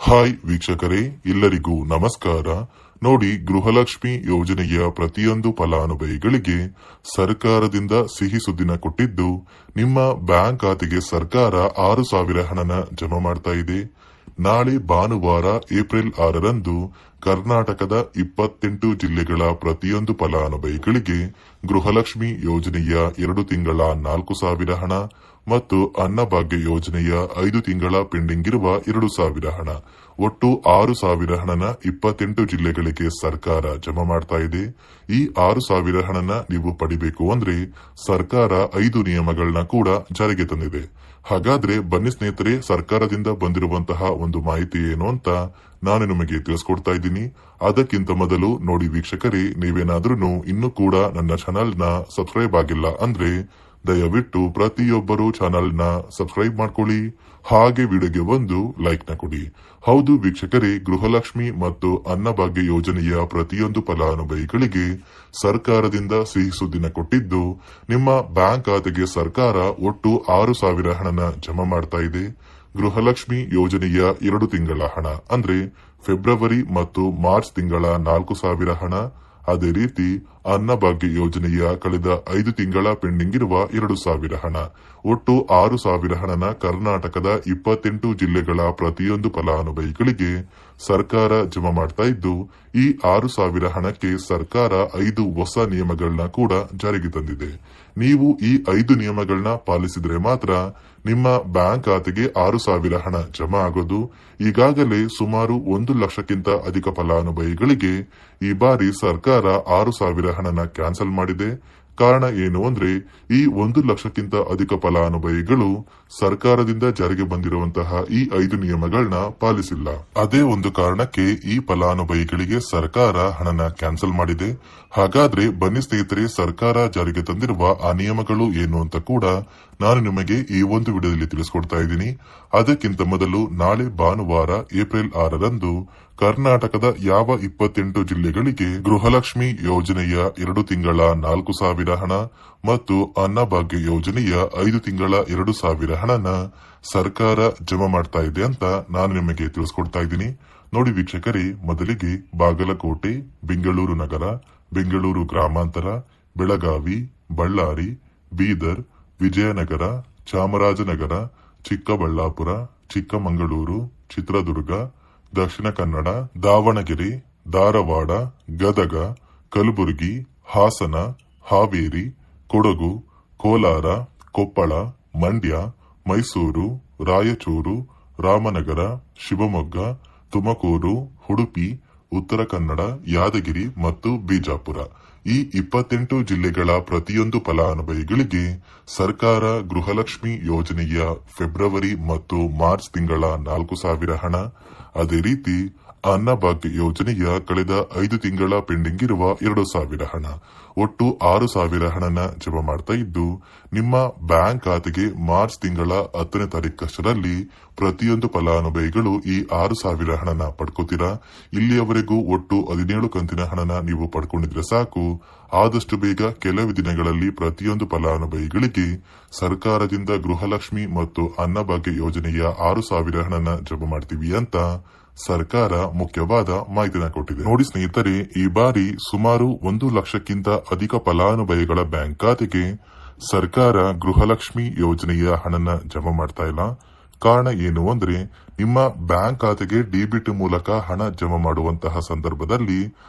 Hi ವೀಕ್ಷಕರೇ, ಎಲ್ಲರಿಗೂ ನಮಸ್ಕಾರ. ನೋಡಿ, ಗೃಹಲಕ್ಷ್ಮಿ ಯೋಜನೆಯ ಪ್ರತಿಯೊಂದು ಫಲಾನುಭವಿಗಳಿಗೆ ಸರ್ಕಾರದಿಂದ ಸಿಹಿ ಸುದ್ದಿನ ಕೊಟ್ಟಿದ್ದು, ನಿಮ್ಮ ಬ್ಯಾಂಕ್ ಖಾತೆಗೆ ಸರ್ಕಾರ 6,000 ಹಣನ ಜಮಾ ಮಾಡ್ತಾ ಇದೆ. ನಾಳೆ ಭಾನುವಾರ ಏಪ್ರಿಲ್ 6ರಂದು ಕರ್ನಾಟಕದ 28 ಜಿಲ್ಲೆಗಳ ಪ್ರತಿಯೊಂದು ಫಲಾನುಭವಿಗಳಿಗೆ ಗೃಹಲಕ್ಷ್ಮಿ ಯೋಜನೆಯ 2 ತಿಂಗಳ 4,000 ಹಣ ಮತ್ತು ಅನ್ನಭಾಗ್ಯ ಯೋಜನೆಯ 5 ತಿಂಗಳ ಪೆಂಡಿಂಗ್ ಇರುವ 2,000 ಹಣ, ಒಟ್ಟು 6,000 ಹಣನ 28 ಜಿಲ್ಲೆಗಳಿಗೆ ಸರ್ಕಾರ ಜಮಾ ಮಾಡ್ತಾ ಇದೆ. ಈ 6,000 ಹಣನ ನೀವು ಪಡಿಬೇಕು ಅಂದ್ರೆ ಸರ್ಕಾರ 5 ನಿಯಮಗಳನ್ನ ಕೂಡ ಜಾರಿಗೆ ತಂದಿದೆ. ಹಾಗಾದ್ರೆ ಬನ್ನಿ ಸ್ನೇಹಿತರೆ, ಸರ್ಕಾರದಿಂದ ಬಂದಿರುವಂತಹ ಒಂದು ಮಾಹಿತಿ ಏನು ಅಂತ ನಾನು ನಿಮಗೆ ತಿಳಿಸ್ಕೊಡ್ತಾ ಇದ್ದೀನಿ. ಅದಕ್ಕಿಂತ ಮೊದಲು ನೋಡಿ ವೀಕ್ಷಕರೇ, ನೀವೇನಾದ್ರೂ ಇನ್ನೂ ಕೂಡ ನನ್ನ ಚಾನೆಲ್ ನ ಸಬ್ಸ್ಕ್ರೈಬ್ ಆಗಿಲ್ಲ ಅಂದ್ರೆ ದಯವಿಟ್ಟು ಪ್ರತಿಯೊಬ್ಬರು ಚಾನೆಲ್ ನ ಸಬ್ಸ್ಕ್ರೈಬ್ ಮಾಡ್ಕೊಳ್ಳಿ, ಹಾಗೆ ವಿಡಿಯೋಗೆ ಒಂದು ಲೈಕ್ ನ ಕೊಡಿ. ಹೌದು ವೀಕ್ಷಕರೇ, ಗೃಹಲಕ್ಷ್ಮಿ ಮತ್ತು ಅನ್ನಭಾಗ್ಯ ಯೋಜನೆಯ ಪ್ರತಿಯೊಂದು ಫಲಾನುಭವಿಗಳಿಗೆ ಸರ್ಕಾರದಿಂದ ಸಿಹಿ ಸುದ್ದಿನ ಕೊಟ್ಟಿದ್ದು, ನಿಮ್ಮ ಬ್ಯಾಂಕ್ ಖಾತೆಗೆ ಸರ್ಕಾರ ಒಟ್ಟು 6,000 ಹಣನ ಜಮಾ ಮಾಡ್ತಾ ಇದೆ. ಗೃಹಲಕ್ಷ್ಮಿ ಯೋಜನೆಯ 2 ತಿಂಗಳ ಹಣ ಅಂದ್ರೆ ಫೆಬ್ರವರಿ ಮತ್ತು ಮಾರ್ಚ್ ತಿಂಗಳ 4,000 ಹಣ, ಅದೇ ರೀತಿ ಅನ್ನಭಾಗ್ಯ ಯೋಜನೆಯ ಕಳೆದ 5 ತಿಂಗಳ ಪೆಂಡಿಂಗ್ ಇರುವ 2,000 ಹಣ, ಒಟ್ಟು 6,000 ಹಣನ ಕರ್ನಾಟಕದ 28 ಜಿಲ್ಲೆಗಳ ಪ್ರತಿಯೊಂದು ಫಲಾನುಭವಿಗಳಿಗೆ ಸರ್ಕಾರ ಜಮಾ ಮಾಡ್ತಾ ಇದ್ದು, ಈ 6,000 ಹಣಕ್ಕೆ ಸರ್ಕಾರ 5 ಹೊಸ ನಿಯಮಗಳನ್ನ ಕೂಡ ಜಾರಿಗೆ ತಂದಿದೆ. ನೀವು ಈ 5 ನಿಯಮಗಳನ್ನ ಪಾಲಿಸಿದ್ರೆ ಮಾತ್ರ ನಿಮ್ಮ ಬ್ಯಾಂಕ್ ಖಾತೆಗೆ 6,000 ಹಣ ಜಮಾ ಆಗೋದು. ಈಗಾಗಲೇ ಸುಮಾರು 1 ಲಕ್ಷಕ್ಕಿಂತ ಅಧಿಕ ಫಲಾನುಭವಿಗಳಿಗೆ ಈ ಬಾರಿ ಸರ್ಕಾರ 6,000 ಹಣನ ಕ್ಯಾನ್ಸಲ್ ಮಾಡಿದೆ. ಕಾರಣ ಏನು ಅಂದ್ರೆ, ಈ 1 ಲಕ್ಷಕ್ಕಿಂತ ಅಧಿಕ ಫಲಾನುಭವಿಗಳು ಸರ್ಕಾರದಿಂದ ಜಾರಿಗೆ ಬಂದಿರುವಂತಹ ಈ 5 ನಿಯಮಗಳನ್ನ ಪಾಲಿಸಿಲ್ಲ. ಅದೇ ಒಂದು ಕಾರಣಕ್ಕೆ ಈ ಫಲಾನುಭವಿಗಳಿಗೆ ಸರ್ಕಾರ ಹಣನ ಕ್ಯಾನ್ಸಲ್ ಮಾಡಿದೆ. ಹಾಗಾದ್ರೆ ಬನ್ನಿ ಸ್ನೇಹಿತರೆ, ಸರ್ಕಾರ ಜಾರಿಗೆ ತಂದಿರುವ ಆ ನಿಯಮಗಳು ಏನು ಅಂತ ಕೂಡ ನಾನು ನಿಮಗೆ ಈ ಒಂದು ವಿಡಿಯೋದಲ್ಲಿ ತಿಳಿಸ್ಕೊಡ್ತಾ ಇದ್ದೀನಿ. ಅದಕ್ಕಿಂತ ಮೊದಲು ನಾಳೆ ಭಾನುವಾರ ಏಪ್ರಿಲ್ 6ರಂದು ಕರ್ನಾಟಕದ ಯಾವ 28 ಜಿಲ್ಲೆಗಳಿಗೆ ಗೃಹಲಕ್ಷ್ಮಿ ಯೋಜನೆಯ 2 ತಿಂಗಳ 4,000 ಹಣ ಮತ್ತು ಅನ್ನಭಾಗ್ಯ ಯೋಜನೆಯ 5 ತಿಂಗಳ 2,000 ಹಣನ ಸರ್ಕಾರ ಜಮಾ ಮಾಡ್ತಾ ಇದೆ ಅಂತ ನಾನು ನಿಮಗೆ ತಿಳಿಸ್ಕೊಡ್ತಾ ಇದ್ದೀನಿ. ನೋಡಿ ವೀಕ್ಷಕರೇ, ಮೊದಲಿಗೆ ಬಾಗಲಕೋಟೆ, ಬೆಂಗಳೂರು ನಗರ, ಬೆಂಗಳೂರು ಗ್ರಾಮಾಂತರ, ಬೆಳಗಾವಿ, ಬಳ್ಳಾರಿ, ಬೀದರ್, ವಿಜಯನಗರ, ಚಾಮರಾಜನಗರ, ಚಿಕ್ಕಬಳ್ಳಾಪುರ, ಚಿಕ್ಕಮಗಳೂರು, ಚಿತ್ರದುರ್ಗ, ದಕ್ಷಿಣ ಕನ್ನಡ, ದಾವಣಗೆರೆ, ಧಾರವಾಡ, ಗದಗ, ಕಲಬುರಗಿ, ಹಾಸನ, ಹಾವೇರಿ, ಕೊಡಗು, ಕೋಲಾರ, ಕೊಪ್ಪಳ, ಮಂಡ್ಯ, ಮೈಸೂರು, ರಾಯಚೂರು, ರಾಮನಗರ, ಶಿವಮೊಗ್ಗ, ತುಮಕೂರು, ಉಡುಪಿ, ಉತ್ತರ ಕನ್ನಡ, ಯಾದಗಿರಿ ಮತ್ತು ಬಿಜಾಪುರ, ಈ 28 ಜಿಲ್ಲೆಗಳ ಪ್ರತಿಯೊಂದು ಫಲಾನುಭವಿಗಳಿಗೆ ಸರ್ಕಾರ ಗೃಹಲಕ್ಷ್ಮಿ ಯೋಜನೆಯ ಫೆಬ್ರವರಿ ಮತ್ತು ಮಾರ್ಚ್ ತಿಂಗಳ 4,000 ಹಣ, ಅದೇ ರೀತಿ ಅನ್ನಭಾಗ್ಯ ಯೋಜನೆಯ ಕಳೆದ 5 ತಿಂಗಳ ಪೆಂಡಿಂಗ್ ಇರುವ 2,000 ಹಣ, ಒಟ್ಟು 6,000 ಹಣನ ಜಮಾ ಮಾಡ್ತಾ ಇದ್ದು, ನಿಮ್ಮ ಬ್ಯಾಂಕ್ ಖಾತೆಗೆ ಮಾರ್ಚ್ ತಿಂಗಳ 10ನೇ ತಾರೀಕಷ್ಟರಲ್ಲಿ ಪ್ರತಿಯೊಂದು ಫಲಾನುಭವಿಗಳು ಈ 6,000 ಹಣನ ಪಡ್ಕೋತೀರಾ. ಇಲ್ಲಿಯವರೆಗೂ ಒಟ್ಟು 17 ಕಂತಿನ ಹಣನ ನೀವು ಪಡ್ಕೊಂಡಿದ್ರೆ ಸಾಕು. ಆದಷ್ಟು ಬೇಗ ಕೆಲವೇ ದಿನಗಳಲ್ಲಿ ಪ್ರತಿಯೊಂದು ಫಲಾನುಭವಿಗಳಿಗೆ ಸರ್ಕಾರದಿಂದ ಗೃಹಲಕ್ಷ್ಮಿ ಮತ್ತು ಅನ್ನಭಾಗ್ಯ ಯೋಜನೆಯ 6,000 ಹಣನ ಜಮಾ ಮಾಡ್ತೀವಿ ಅಂತ ಸರ್ಕಾರ ಮುಖ್ಯವಾದ ಮಾಹಿತಿನ ಕೊಟ್ಟಿದೆ. ನೋಡಿ ಸ್ನೇಹಿತರೆ, ಈ ಬಾರಿ ಸುಮಾರು 1 ಲಕ್ಷಕ್ಕಿಂತ ಅಧಿಕ ಫಲಾನುಭವಿಗಳ ಬ್ಯಾಂಕ್ ಖಾತೆಗೆ ಸರ್ಕಾರ ಗೃಹಲಕ್ಷ್ಮಿ ಯೋಜನೆಯ ಹಣನ ಜಮಾ ಮಾಡ್ತಾ ಇಲ್ಲ. ಕಾರಣ ಏನು ಅಂದ್ರೆ, ನಿಮ್ಮ ಬ್ಯಾಂಕ್ ಖಾತೆಗೆ ಡಿಬಿಟಿ ಮೂಲಕ ಹಣ ಜಮಾ ಮಾಡುವಂತಹ ಸಂದರ್ಭದಲ್ಲಿ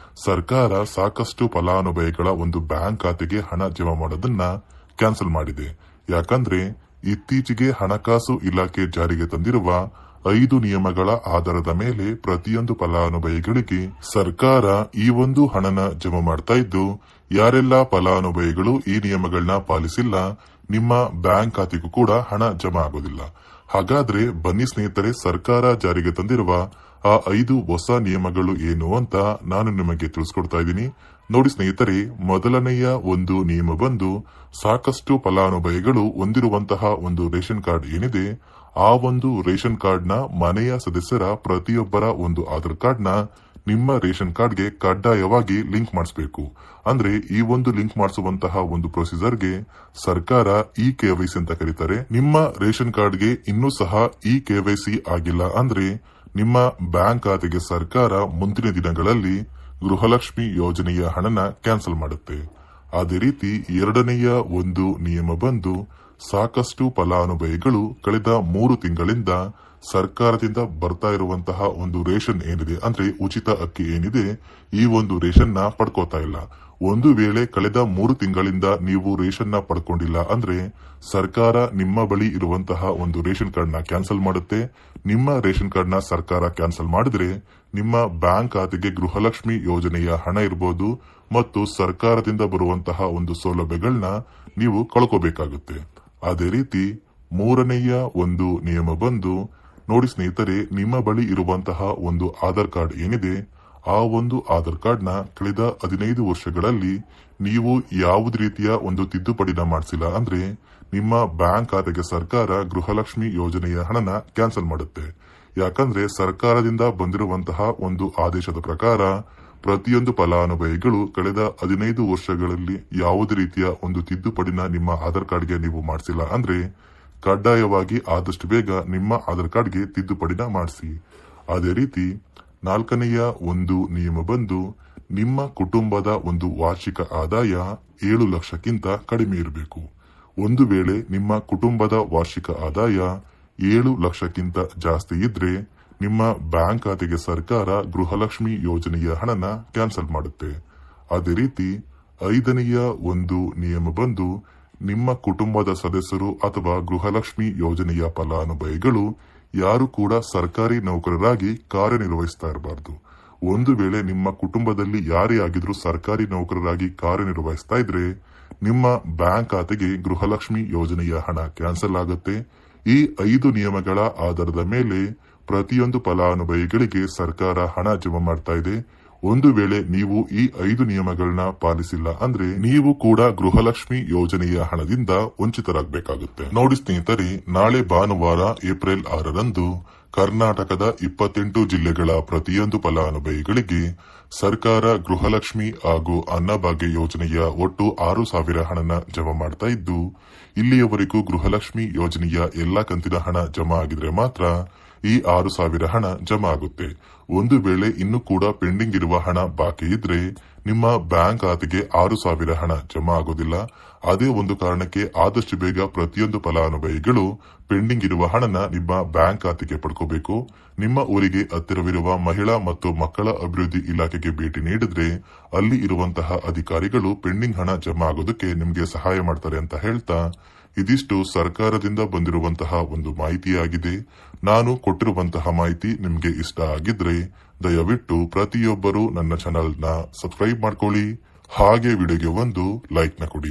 ಸರ್ಕಾರ ಸಾಕಷ್ಟು ಫಲಾನುಭವಿಗಳ ಒಂದು ಬ್ಯಾಂಕ್ ಖಾತೆಗೆ ಹಣ ಜಮಾ ಮಾಡೋದನ್ನ ಕ್ಯಾನ್ಸಲ್ ಮಾಡಿದೆ. ಯಾಕಂದ್ರೆ ಇತ್ತೀಚೆಗೆ ಹಣಕಾಸು ಇಲಾಖೆ ಜಾರಿಗೆ ತಂದಿರುವ 5 ನಿಯಮಗಳ ಆಧಾರದ ಮೇಲೆ ಪ್ರತಿಯೊಂದು ಫಲಾನುಭವಿಗಳಿಗೆ ಸರ್ಕಾರ ಈ ಒಂದು ಹಣನ ಜಮಾ ಮಾಡ್ತಾ ಇದ್ದು, ಯಾರೆಲ್ಲ ಫಲಾನುಭವಿಗಳು ಈ ನಿಯಮಗಳನ್ನ ಪಾಲಿಸಿಲ್ಲ, ನಿಮ್ಮ ಬ್ಯಾಂಕ್ ಖಾತೆಗೂ ಕೂಡ ಹಣ ಜಮಾ ಆಗೋದಿಲ್ಲ. ಹಾಗಾದ್ರೆ ಬನ್ನಿ ಸ್ನೇಹಿತರೆ, ಸರ್ಕಾರ ಜಾರಿಗೆ ತಂದಿರುವ ಆ 5 ಹೊಸ ನಿಯಮಗಳು ಏನು ಅಂತ ನಾನು ನಿಮಗೆ ತಿಳಿಸ್ಕೊಡ್ತಾ ಇದ್ದೀನಿ. ನೋಡಿ ಸ್ನೇಹಿತರೆ, ಮೊದಲನೆಯ ಒಂದು ನಿಯಮ ಬಂದು, ಸಾಕಷ್ಟು ಫಲಾನುಭವಿಗಳು ಹೊಂದಿರುವಂತಹ ಒಂದು ರೇಷನ್ ಕಾರ್ಡ್ ಏನಿದೆ, ಆ ಒಂದು ರೇಷನ್ ಕಾರ್ಡ್ ನ ಮನೆಯ ಸದಸ್ಯರ ಪ್ರತಿಯೊಬ್ಬರ ಒಂದು ಆಧಾರ್ ಕಾರ್ಡ್ ನ ನಿಮ್ಮ ರೇಷನ್ ಕಾರ್ಡ್ಗೆ ಕಡ್ಡಾಯವಾಗಿ ಲಿಂಕ್ ಮಾಡಿಸಬೇಕು. ಅಂದ್ರೆ ಈ ಒಂದು ಲಿಂಕ್ ಮಾಡಿಸುವಂತಹ ಒಂದು ಪ್ರೊಸೀಜರ್ಗೆ ಸರ್ಕಾರ KYC ಅಂತ ಕರೀತಾರೆ. ನಿಮ್ಮ ರೇಷನ್ ಕಾರ್ಡ್ಗೆ ಇನ್ನೂ ಸಹ KYC ಆಗಿಲ್ಲ ಅಂದ್ರೆ ನಿಮ್ಮ ಬ್ಯಾಂಕ್ ಖಾತೆಗೆ ಸರ್ಕಾರ ಮುಂದಿನ ದಿನಗಳಲ್ಲಿ ಗೃಹಲಕ್ಷ್ಮಿ ಯೋಜನೆಯ ಹಣನ ಕ್ಯಾನ್ಸಲ್ ಮಾಡುತ್ತೆ. ಅದೇ ರೀತಿ ಎರಡನೆಯ ಒಂದು ನಿಯಮ ಬಂದು, ಸಾಕಷ್ಟು ಫಲಾನುಭವಿಗಳು ಕಳೆದ 3 ತಿಂಗಳಿಂದ ಸರ್ಕಾರದಿಂದ ಬರ್ತಾ ಇರುವಂತಹ ಒಂದು ರೇಷನ್ ಏನಿದೆ, ಅಂದ್ರೆ ಉಚಿತ ಅಕ್ಕಿ ಏನಿದೆ, ಈ ಒಂದು ರೇಷನ್ ನ ಪಡ್ಕೋತಾ ಇಲ್ಲ. ಒಂದು ವೇಳೆ ಕಳೆದ 3 ತಿಂಗಳಿಂದ ನೀವು ರೇಷನ್ ನ ಪಡ್ಕೊಂಡಿಲ್ಲ ಅಂದ್ರೆ ಸರ್ಕಾರ ನಿಮ್ಮ ಬಳಿ ಇರುವಂತಹ ಒಂದು ರೇಷನ್ ಕಾರ್ಡ್ ನ ಕ್ಯಾನ್ಸಲ್ ಮಾಡುತ್ತೆ. ನಿಮ್ಮ ರೇಷನ್ ಕಾರ್ಡ್ ನ ಸರ್ಕಾರ ಕ್ಯಾನ್ಸಲ್ ಮಾಡಿದ್ರೆ ನಿಮ್ಮ ಬ್ಯಾಂಕ್ ಖಾತೆಗೆ ಗೃಹಲಕ್ಷ್ಮಿ ಯೋಜನೆಯ ಹಣ ಇರಬಹುದು ಮತ್ತು ಸರ್ಕಾರದಿಂದ ಬರುವಂತಹ ಒಂದು ಸೌಲಭ್ಯಗಳನ್ನ ನೀವು ಕಳ್ಕೋಬೇಕಾಗುತ್ತೆ. ಅದೇ ರೀತಿ ಮೂರನೆಯ ಒಂದು ನಿಯಮ ಬಂದು, ನೋಡಿ ಸ್ನೇಹಿತರೆ, ನಿಮ್ಮ ಬಳಿ ಇರುವಂತಹ ಒಂದು ಆಧಾರ್ ಕಾರ್ಡ್ ಏನಿದೆ, ಆ ಒಂದು ಆಧಾರ್ ಕಾರ್ಡ್ ನ ಕಳೆದ 15 ವರ್ಷಗಳಲ್ಲಿ ನೀವು ಯಾವುದೇ ರೀತಿಯ ಒಂದು ತಿದ್ದುಪಡಿನ ಮಾಡಿಸಿಲ್ಲ ಅಂದ್ರೆ ನಿಮ್ಮ ಬ್ಯಾಂಕ್ ಖಾತೆಗೆ ಸರ್ಕಾರ ಗೃಹಲಕ್ಷ್ಮಿ ಯೋಜನೆಯ ಹಣನ ಕ್ಯಾನ್ಸಲ್ ಮಾಡುತ್ತೆ. ಯಾಕಂದ್ರೆ ಸರ್ಕಾರದಿಂದ ಬಂದಿರುವಂತಹ ಒಂದು ಆದೇಶದ ಪ್ರಕಾರ ಪ್ರತಿಯೊಂದು ಫಲಾನುಭವಿಗಳು ಕಳೆದ 15 ವರ್ಷಗಳಲ್ಲಿ ಯಾವುದೇ ರೀತಿಯ ಒಂದು ತಿದ್ದುಪಡಿನ ನಿಮ್ಮ ಆಧಾರ್ ಕಾರ್ಡ್ಗೆ ನೀವು ಮಾಡಿಸಿಲ್ಲ ಅಂದ್ರೆ ಕಡ್ಡಾಯವಾಗಿ ಆದಷ್ಟು ಬೇಗ ನಿಮ್ಮ ಆಧಾರ್ ಕಾರ್ಡ್ಗೆ ತಿದ್ದುಪಡಿನ ಮಾಡಿಸಿ. ಅದೇ ರೀತಿ 4ನೆಯ ಒಂದು ನಿಯಮ ಬಂದು, ನಿಮ್ಮ ಕುಟುಂಬದ ಒಂದು ವಾರ್ಷಿಕ ಆದಾಯ 7 ಲಕ್ಷಕ್ಕಿಂತ ಕಡಿಮೆ ಇರಬೇಕು. ಒಂದು ವೇಳೆ ನಿಮ್ಮ ಕುಟುಂಬದ ವಾರ್ಷಿಕ ಆದಾಯ 7 ಲಕ್ಷಕ್ಕಿಂತ ಜಾಸ್ತಿ ಇದ್ರೆ ನಿಮ್ಮ ಬ್ಯಾಂಕ್ ಖಾತೆಗೆ ಸರ್ಕಾರ ಗೃಹಲಕ್ಷ್ಮಿ ಯೋಜನೆಯ ಹಣನ ಕ್ಯಾನ್ಸಲ್ ಮಾಡುತ್ತೆ. ಅದೇ ರೀತಿ 5ನೆಯ ಒಂದು ನಿಯಮ ಬಂದು, ನಿಮ್ಮ ಕುಟುಂಬದ ಸದಸ್ಯರು ಅಥವಾ ಗೃಹಲಕ್ಷ್ಮಿ ಯೋಜನೆಯ ಫಲಾನುಭವಿಗಳು ಯಾರು ಕೂಡ ಸರ್ಕಾರಿ ನೌಕರರಾಗಿ ಕಾರ್ಯನಿರ್ವಹಿಸ್ತಾ ಇರಬಾರ್ದು. ಒಂದು ವೇಳೆ ನಿಮ್ಮ ಕುಟುಂಬದಲ್ಲಿ ಯಾರೇ ಆಗಿದ್ರೂ ಸರ್ಕಾರಿ ನೌಕರರಾಗಿ ಕಾರ್ಯನಿರ್ವಹಿಸ್ತಾ ಇದ್ರೆ ನಿಮ್ಮ ಬ್ಯಾಂಕ್ ಖಾತೆಗೆ ಗೃಹಲಕ್ಷ್ಮಿ ಯೋಜನೆಯ ಹಣ ಕ್ಯಾನ್ಸಲ್ ಆಗುತ್ತೆ. ಈ 5 ನಿಯಮಗಳ ಆಧಾರದ ಮೇಲೆ ಪ್ರತಿಯೊಂದು ಫಲಾನುಭವಿಗಳಿಗೆ ಸರ್ಕಾರ ಹಣ ಜಮಾ ಮಾಡ್ತಾ ಇದೆ. ಒಂದು ವೇಳೆ ನೀವು ಈ 5 ನಿಯಮಗಳನ್ನ ಪಾಲಿಸಿಲ್ಲ ಅಂದ್ರೆ ನೀವು ಕೂಡ ಗೃಹಲಕ್ಷ್ಮಿ ಯೋಜನೆಯ ಹಣದಿಂದ ವಂಚಿತರಾಗಬೇಕಾಗುತ್ತೆ. ನೋಡಿ ಸ್ನೇಹಿತರೆ, ನಾಳೆ ಭಾನುವಾರ ಏಪ್ರಿಲ್ 6ರಂದು ಕರ್ನಾಟಕದ 28 ಜಿಲ್ಲೆಗಳ ಪ್ರತಿಯೊಂದು ಫಲಾನುಭವಿಗಳಿಗೆ ಸರ್ಕಾರ ಗೃಹಲಕ್ಷ್ಮಿ ಹಾಗೂ ಅನ್ನಭಾಗ್ಯ ಯೋಜನೆಯ ಒಟ್ಟು 6,000 ಹಣನ ಜಮಾ ಮಾಡ್ತಾ ಇದ್ದು, ಇಲ್ಲಿಯವರೆಗೂ ಗೃಹಲಕ್ಷ್ಮಿ ಯೋಜನೆಯ ಎಲ್ಲಾ ಕಂತಿನ ಹಣ ಜಮಾ ಆಗಿದ್ರೆ ಮಾತ್ರ ಈ 6,000 ಹಣ ಜಮಾ ಆಗುತ್ತೆ. ಒಂದು ವೇಳೆ ಇನ್ನೂ ಕೂಡ ಪೆಂಡಿಂಗ್ ಇರುವ ಹಣ ಬಾಕಿ ಇದ್ರೆ ನಿಮ್ಮ ಬ್ಯಾಂಕ್ ಖಾತೆಗೆ 6,000 ಹಣ ಜಮಾ ಆಗೋದಿಲ್ಲ. ಅದೇ ಒಂದು ಕಾರಣಕ್ಕೆ ಆದಷ್ಟು ಬೇಗ ಪ್ರತಿಯೊಂದು ಫಲಾನುಭವಿಗಳು ಪೆಂಡಿಂಗ್ ಇರುವ ಹಣನ ನಿಮ್ಮ ಬ್ಯಾಂಕ್ ಖಾತೆಗೆ ಪಡ್ಕೋಬೇಕು. ನಿಮ್ಮ ಊರಿಗೆ ಹತ್ತಿರವಿರುವ ಮಹಿಳಾ ಮತ್ತು ಮಕ್ಕಳ ಅಭಿವೃದ್ಧಿ ಇಲಾಖೆಗೆ ಭೇಟಿ ನೀಡಿದ್ರೆ ಅಲ್ಲಿ ಇರುವಂತಹ ಅಧಿಕಾರಿಗಳು ಪೆಂಡಿಂಗ್ ಹಣ ಜಮಾ ಆಗೋದಕ್ಕೆ ನಿಮಗೆ ಸಹಾಯ ಮಾಡ್ತಾರೆ ಅಂತ ಹೇಳ್ತಾ, ಇದಿಷ್ಟು ಸರ್ಕಾರದಿಂದ ಬಂದಿರುವಂತಹ ಒಂದು ಮಾಹಿತಿಯಾಗಿದೆ. ನಾನು ಕೊಟ್ಟಿರುವಂತಹ ಮಾಹಿತಿ ನಿಮಗೆ ಇಷ್ಟ ಆಗಿದ್ರೆ ದಯವಿಟ್ಟು ಪ್ರತಿಯೊಬ್ಬರು ನನ್ನ ಚಾನೆಲ್ ನ ಸಬ್ಸ್ಕ್ರೈಬ್ ಮಾಡ್ಕೊಳ್ಳಿ. ಹಾಗೆ ವಿಡಿಯೋಗೆ ಒಂದು ಲೈಕ್ ನ ಕೊಡಿ.